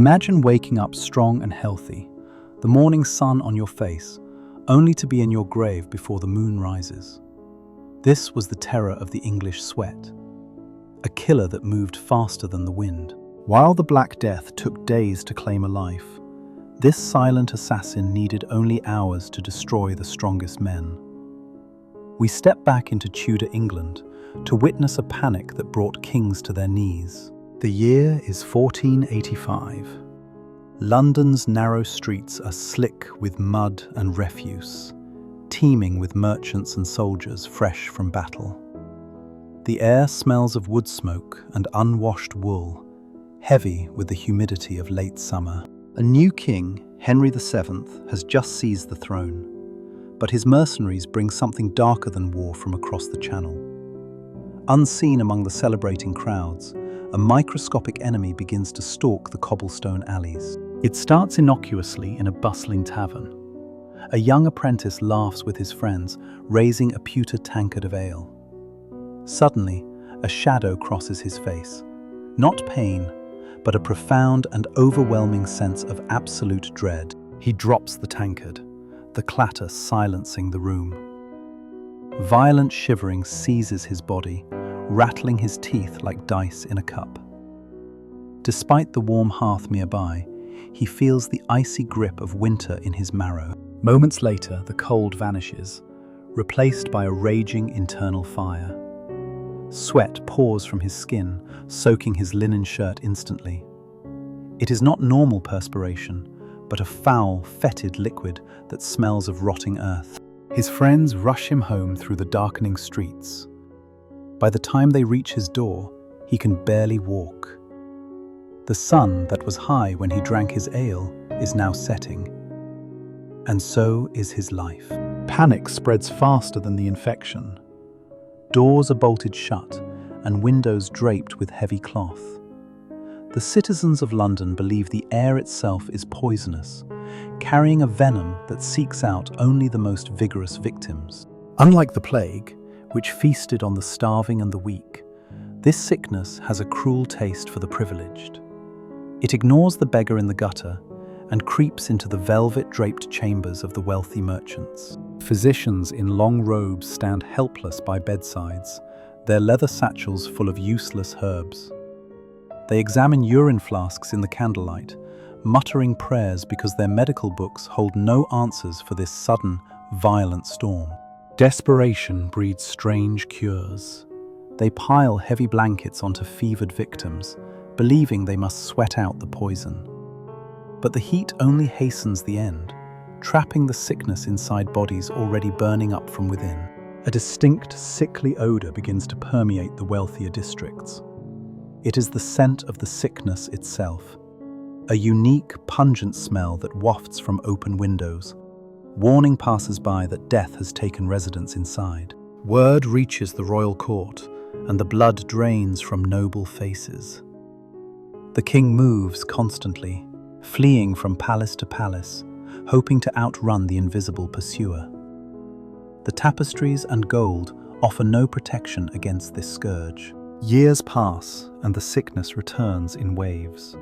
Imagine waking up strong and healthy, the morning sun on your face, only to be in your grave before the moon rises. This was the terror of the English sweat, a killer that moved faster than the wind. While the Black Death took days to claim a life, this silent assassin needed only hours to destroy the strongest men. We step back into Tudor England to witness a panic that brought kings to their knees. The year is 1485. London's narrow streets are slick with mud and refuse, teeming with merchants and soldiers fresh from battle. The air smells of wood smoke and unwashed wool, heavy with the humidity of late summer. A new king, Henry VII, has just seized the throne, but his mercenaries bring something darker than war from across the Channel. Unseen among the celebrating crowds, a microscopic enemy begins to stalk the cobblestone alleys. It starts innocuously in a bustling tavern. A young apprentice laughs with his friends, raising a pewter tankard of ale. Suddenly, a shadow crosses his face. Not pain, but a profound and overwhelming sense of absolute dread. He drops the tankard, the clatter silencing the room. Violent shivering seizes his body, rattling his teeth like dice in a cup. Despite the warm hearth nearby, he feels the icy grip of winter in his marrow. Moments later, the cold vanishes, replaced by a raging internal fire. Sweat pours from his skin, soaking his linen shirt instantly. It is not normal perspiration, but a foul, fetid liquid that smells of rotting earth. His friends rush him home through the darkening streets. By the time they reach his door, he can barely walk. The sun that was high when he drank his ale is now setting. And so is his life. Panic spreads faster than the infection. Doors are bolted shut and windows draped with heavy cloth. The citizens of London believe the air itself is poisonous, carrying a venom that seeks out only the most vigorous victims. Unlike the plague, which feasted on the starving and the weak, this sickness has a cruel taste for the privileged. It ignores the beggar in the gutter and creeps into the velvet-draped chambers of the wealthy merchants. Physicians in long robes stand helpless by bedsides, their leather satchels full of useless herbs. They examine urine flasks in the candlelight, muttering prayers because their medical books hold no answers for this sudden, violent storm. Desperation breeds strange cures. They pile heavy blankets onto fevered victims, believing they must sweat out the poison. But the heat only hastens the end, trapping the sickness inside bodies already burning up from within. A distinct, sickly odor begins to permeate the wealthier districts. It is the scent of the sickness itself, a unique, pungent smell that wafts from open windows, warning passers-by that death has taken residence inside. Word reaches the royal court, and the blood drains from noble faces. The king moves constantly, fleeing from palace to palace, hoping to outrun the invisible pursuer. The tapestries and gold offer no protection against this scourge. Years pass, and the sickness returns in waves.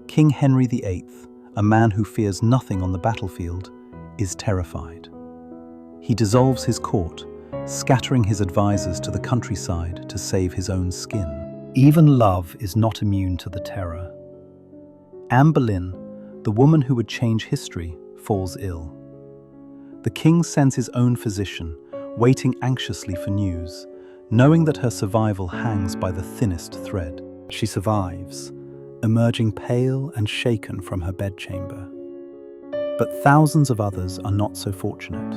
King Henry VIII, a man who fears nothing on the battlefield, is terrified. He dissolves his court, scattering his advisors to the countryside to save his own skin. Even love is not immune to the terror. Anne Boleyn, the woman who would change history, falls ill. The king sends his own physician, waiting anxiously for news, knowing that her survival hangs by the thinnest thread. She survives, emerging pale and shaken from her bedchamber. But thousands of others are not so fortunate.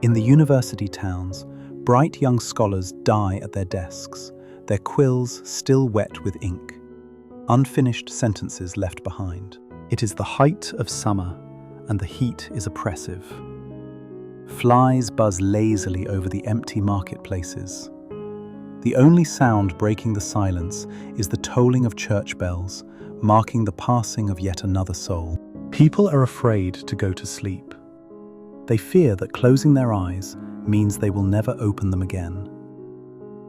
In the university towns, bright young scholars die at their desks, their quills still wet with ink, unfinished sentences left behind. It is the height of summer, and the heat is oppressive. Flies buzz lazily over the empty marketplaces. The only sound breaking the silence is the tolling of church bells, marking the passing of yet another soul. People are afraid to go to sleep. They fear that closing their eyes means they will never open them again.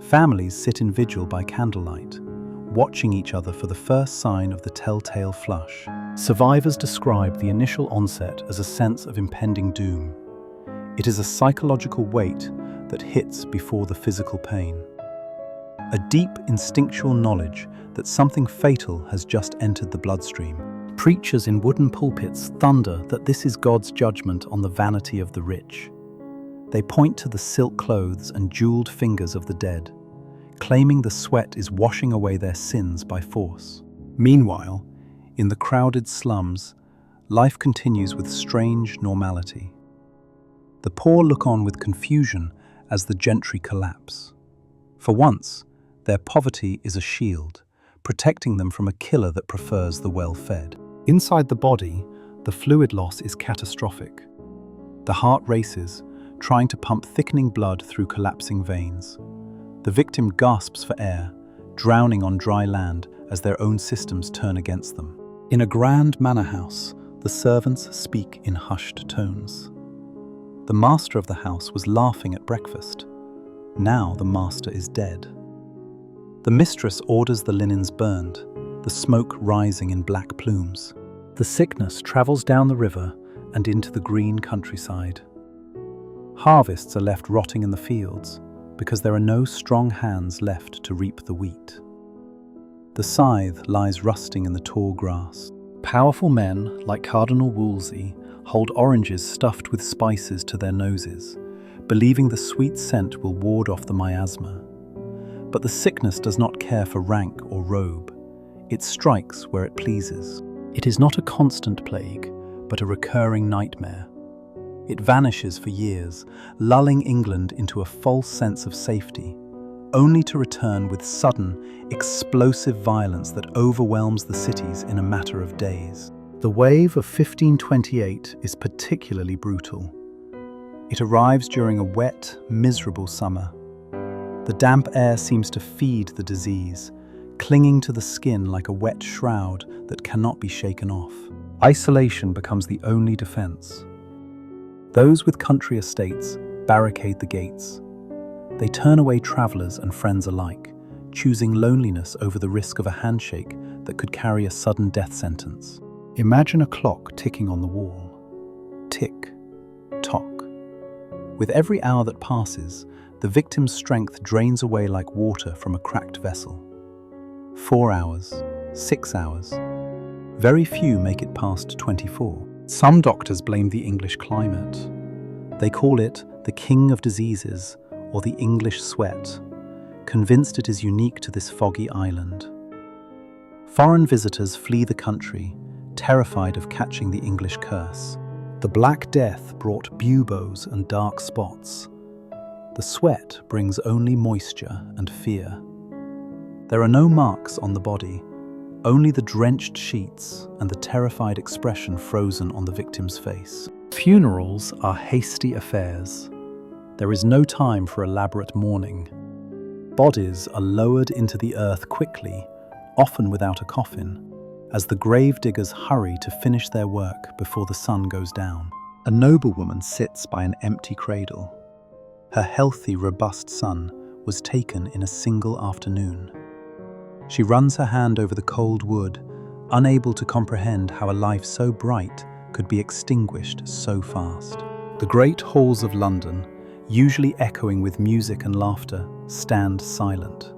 Families sit in vigil by candlelight, watching each other for the first sign of the telltale flush. Survivors describe the initial onset as a sense of impending doom. It is a psychological weight that hits before the physical pain. A deep instinctual knowledge that something fatal has just entered the bloodstream. Preachers in wooden pulpits thunder that this is God's judgment on the vanity of the rich. They point to the silk clothes and jeweled fingers of the dead, claiming the sweat is washing away their sins by force. Meanwhile, in the crowded slums, life continues with strange normality. The poor look on with confusion as the gentry collapse. For once, their poverty is a shield, protecting them from a killer that prefers the well-fed. Inside the body, the fluid loss is catastrophic. The heart races, trying to pump thickening blood through collapsing veins. The victim gasps for air, drowning on dry land as their own systems turn against them. In a grand manor house, the servants speak in hushed tones. The master of the house was laughing at breakfast. Now the master is dead. The mistress orders the linens burned, the smoke rising in black plumes. The sickness travels down the river and into the green countryside. Harvests are left rotting in the fields because there are no strong hands left to reap the wheat. The scythe lies rusting in the tall grass. Powerful men, like Cardinal Wolsey, hold oranges stuffed with spices to their noses, believing the sweet scent will ward off the miasma. But the sickness does not care for rank or robe. It strikes where it pleases. It is not a constant plague, but a recurring nightmare. It vanishes for years, lulling England into a false sense of safety, only to return with sudden, explosive violence that overwhelms the cities in a matter of days. The wave of 1528 is particularly brutal. It arrives during a wet, miserable summer. The damp air seems to feed the disease, clinging to the skin like a wet shroud that cannot be shaken off. Isolation becomes the only defense. Those with country estates barricade the gates. They turn away travelers and friends alike, choosing loneliness over the risk of a handshake that could carry a sudden death sentence. Imagine a clock ticking on the wall. Tick, tock. With every hour that passes, the victim's strength drains away like water from a cracked vessel. 4 hours, 6 hours. Very few make it past 24. Some doctors blame the English climate. They call it the king of diseases or the English sweat, convinced it is unique to this foggy island. Foreign visitors flee the country, terrified of catching the English curse. The Black Death brought buboes and dark spots. The sweat brings only moisture and fear. There are no marks on the body, only the drenched sheets and the terrified expression frozen on the victim's face. Funerals are hasty affairs. There is no time for elaborate mourning. Bodies are lowered into the earth quickly, often without a coffin, as the grave diggers hurry to finish their work before the sun goes down. A noblewoman sits by an empty cradle. Her healthy, robust son was taken in a single afternoon. She runs her hand over the cold wood, unable to comprehend how a life so bright could be extinguished so fast. The great halls of London, usually echoing with music and laughter, stand silent.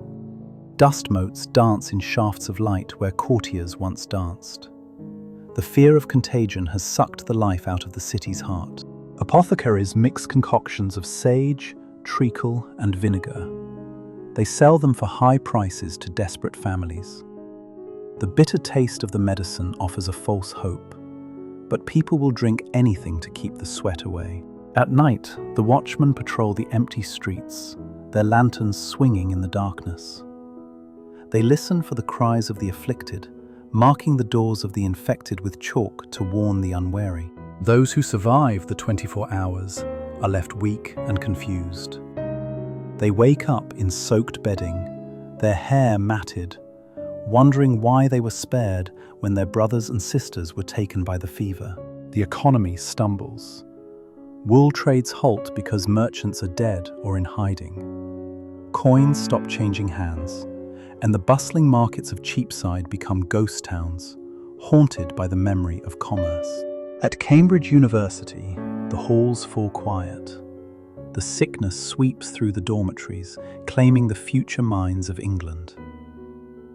Dust motes dance in shafts of light where courtiers once danced. The fear of contagion has sucked the life out of the city's heart. Apothecaries mix concoctions of sage, treacle, and vinegar. They sell them for high prices to desperate families. The bitter taste of the medicine offers a false hope, but people will drink anything to keep the sweat away. At night, the watchmen patrol the empty streets, their lanterns swinging in the darkness. They listen for the cries of the afflicted, marking the doors of the infected with chalk to warn the unwary. Those who survive the 24 hours are left weak and confused. They wake up in soaked bedding, their hair matted, wondering why they were spared when their brothers and sisters were taken by the fever. The economy stumbles. Wool trades halt because merchants are dead or in hiding. Coins stop changing hands, and the bustling markets of Cheapside become ghost towns, haunted by the memory of commerce. At Cambridge University, the halls fall quiet. The sickness sweeps through the dormitories, claiming the future minds of England.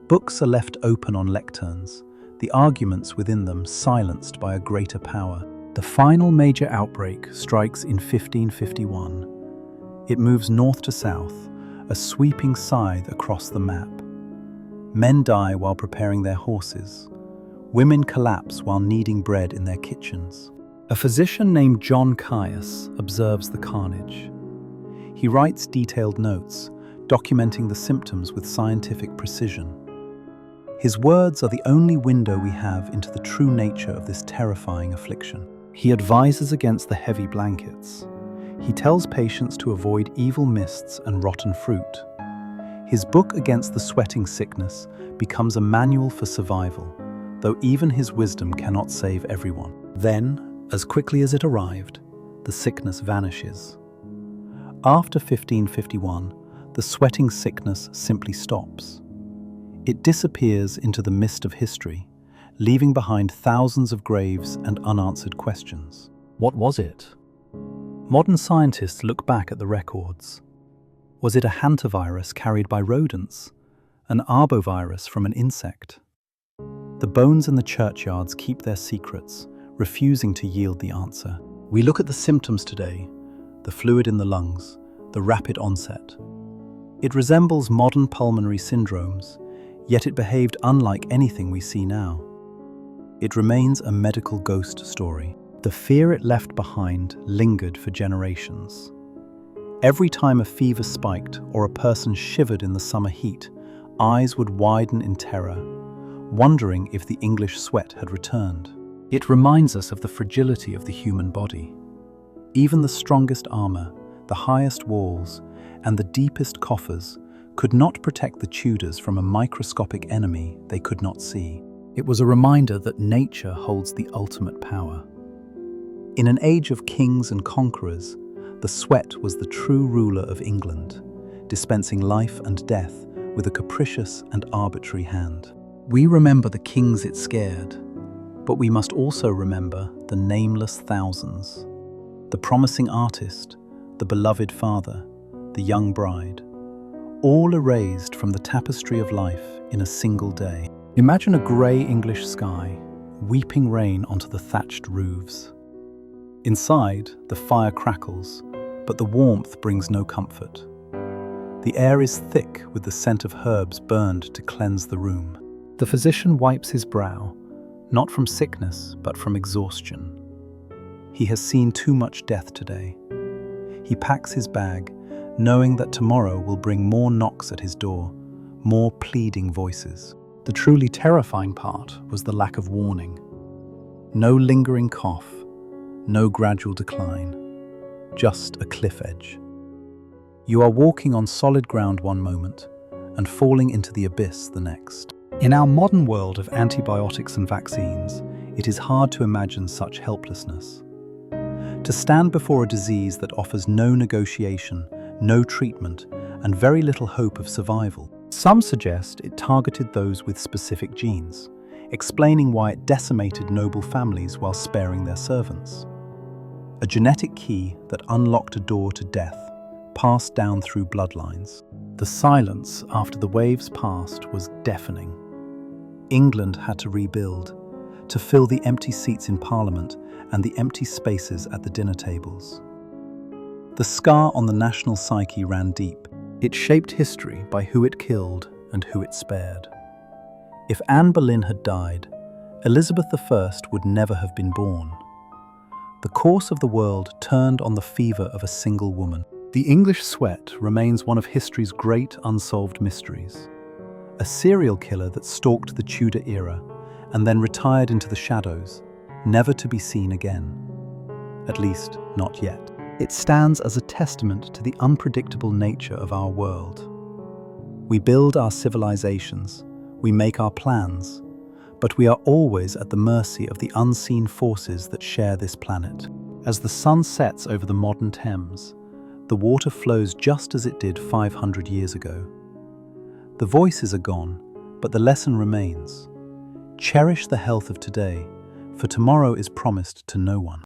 Books are left open on lecterns, the arguments within them silenced by a greater power. The final major outbreak strikes in 1551. It moves north to south, a sweeping scythe across the map. Men die while preparing their horses. Women collapse while kneading bread in their kitchens. A physician named John Caius observes the carnage. He writes detailed notes, documenting the symptoms with scientific precision. His words are the only window we have into the true nature of this terrifying affliction. He advises against the heavy blankets. He tells patients to avoid evil mists and rotten fruit. His book against the sweating sickness becomes a manual for survival, though even his wisdom cannot save everyone. Then, as quickly as it arrived, the sickness vanishes. After 1551, the sweating sickness simply stops. It disappears into the mist of history, leaving behind thousands of graves and unanswered questions. What was it? Modern scientists look back at the records. Was it a hantavirus carried by rodents? An arbovirus from an insect? The bones in the churchyards keep their secrets, refusing to yield the answer. We look at the symptoms today, the fluid in the lungs, the rapid onset. It resembles modern pulmonary syndromes, yet it behaved unlike anything we see now. It remains a medical ghost story. The fear it left behind lingered for generations. Every time a fever spiked or a person shivered in the summer heat, eyes would widen in terror, wondering if the English sweat had returned. It reminds us of the fragility of the human body. Even the strongest armor, the highest walls, and the deepest coffers could not protect the Tudors from a microscopic enemy they could not see. It was a reminder that nature holds the ultimate power. In an age of kings and conquerors, the sweat was the true ruler of England, dispensing life and death with a capricious and arbitrary hand. We remember the kings it scared, but we must also remember the nameless thousands. The promising artist, the beloved father, the young bride, all erased from the tapestry of life in a single day. Imagine a grey English sky, weeping rain onto the thatched roofs. Inside, the fire crackles, but the warmth brings no comfort. The air is thick with the scent of herbs burned to cleanse the room. The physician wipes his brow, not from sickness, but from exhaustion. He has seen too much death today. He packs his bag, knowing that tomorrow will bring more knocks at his door, more pleading voices. The truly terrifying part was the lack of warning. No lingering cough, no gradual decline, just a cliff edge. You are walking on solid ground one moment and falling into the abyss the next. In our modern world of antibiotics and vaccines, it is hard to imagine such helplessness. To stand before a disease that offers no negotiation, no treatment, and very little hope of survival. Some suggest it targeted those with specific genes, explaining why it decimated noble families while sparing their servants. A genetic key that unlocked a door to death, passed down through bloodlines. The silence after the waves passed was deafening. England had to rebuild, to fill the empty seats in Parliament and the empty spaces at the dinner tables. The scar on the national psyche ran deep. It shaped history by who it killed and who it spared. If Anne Boleyn had died, Elizabeth I would never have been born. The course of the world turned on the fever of a single woman. The English sweat remains one of history's great unsolved mysteries. A serial killer that stalked the Tudor era and then retired into the shadows, never to be seen again. At least, not yet. It stands as a testament to the unpredictable nature of our world. We build our civilizations, we make our plans, but we are always at the mercy of the unseen forces that share this planet. As the sun sets over the modern Thames, the water flows just as it did 500 years ago. The voices are gone, but the lesson remains. Cherish the health of today, for tomorrow is promised to no one.